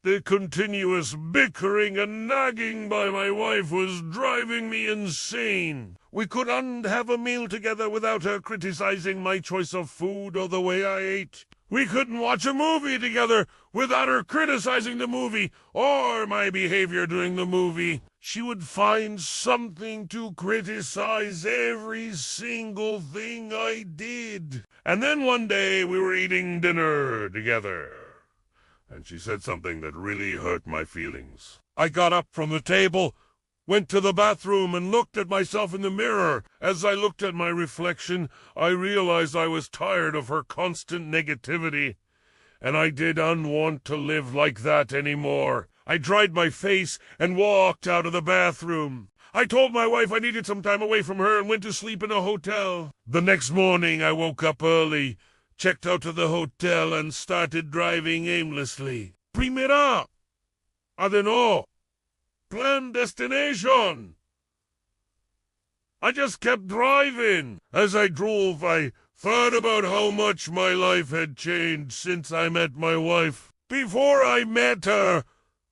The continuous bickering and nagging by my wife was driving me insane. We couldn't have a meal together without her criticizing my choice of food or the way I ate. We couldn't watch a movie together without her criticizing the movie or my behavior during the movie. She would find something to criticize every single thing I did. And then one day we were eating dinner together, and she said something that really hurt my feelings. I got up from the table, went to the bathroom, and looked at myself in the mirror. As I looked at my reflection, I realized I was tired of her constant negativity, and I didn't want to live like that anymore. I dried my face and walked out of the bathroom. I told my wife I needed some time away from her and went to sleep in a hotel. The next morning I woke up early, checked out of the hotel, and started driving aimlessly. Primera! Adenor! Plan destination! I just kept driving. As I drove, I thought about how much my life had changed since I met my wife. Before I met her,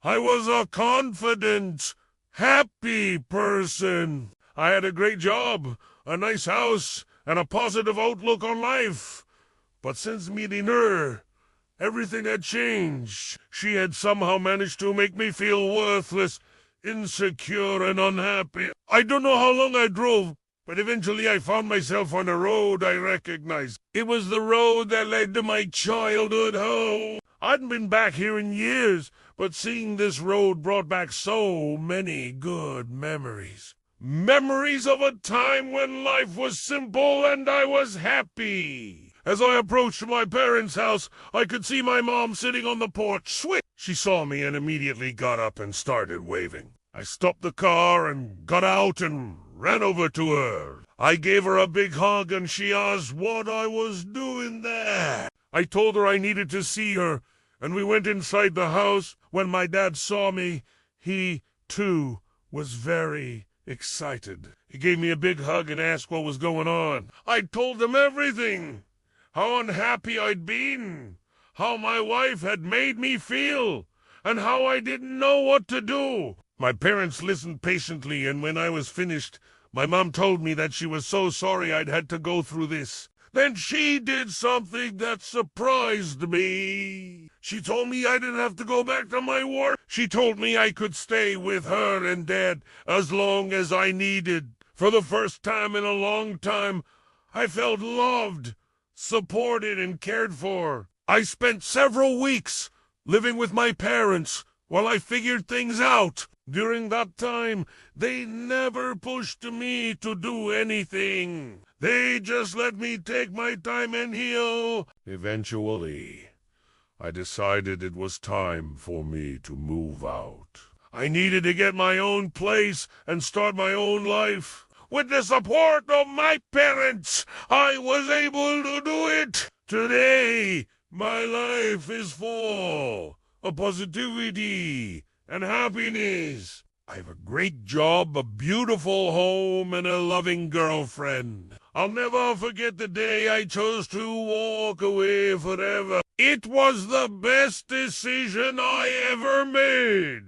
I was a confident, happy person. I had a great job, a nice house, and a positive outlook on life. But since meeting her, everything had changed. She had somehow managed to make me feel worthless, insecure, and unhappy. I don't know how long I drove, but eventually I found myself on a road I recognized. It was the road that led to my childhood home. I hadn't been back here in years, but seeing this road brought back so many good memories. Memories of a time when life was simple and I was happy. As I approached my parents' house, I could see my mom sitting on the porch. Sweet! She saw me and immediately got up and started waving. I stopped the car and got out and ran over to her. I gave her a big hug and she asked what I was doing there. I told her I needed to see her, and we went inside the house. When my dad saw me, he, too, was very excited. He gave me a big hug and asked what was going on. I told him everything. How unhappy I'd been, how my wife had made me feel, and how I didn't know what to do. My parents listened patiently, and when I was finished, my mom told me that she was so sorry I'd had to go through this. Then she did something that surprised me. She told me I didn't have to go back to my work. She told me I could stay with her and Dad as long as I needed. For the first time in a long time, I felt loved, supported, and cared for. I spent several weeks living with my parents while I figured things out. During that time, they never pushed me to do anything. They just let me take my time and heal. Eventually, I decided it was time for me to move out. I needed to get my own place and start my own life. With the support of my parents, I was able to do it. Today, my life is full of positivity and happiness. I have a great job, a beautiful home, and a loving girlfriend. I'll never forget the day I chose to walk away forever. It was the best decision I ever made.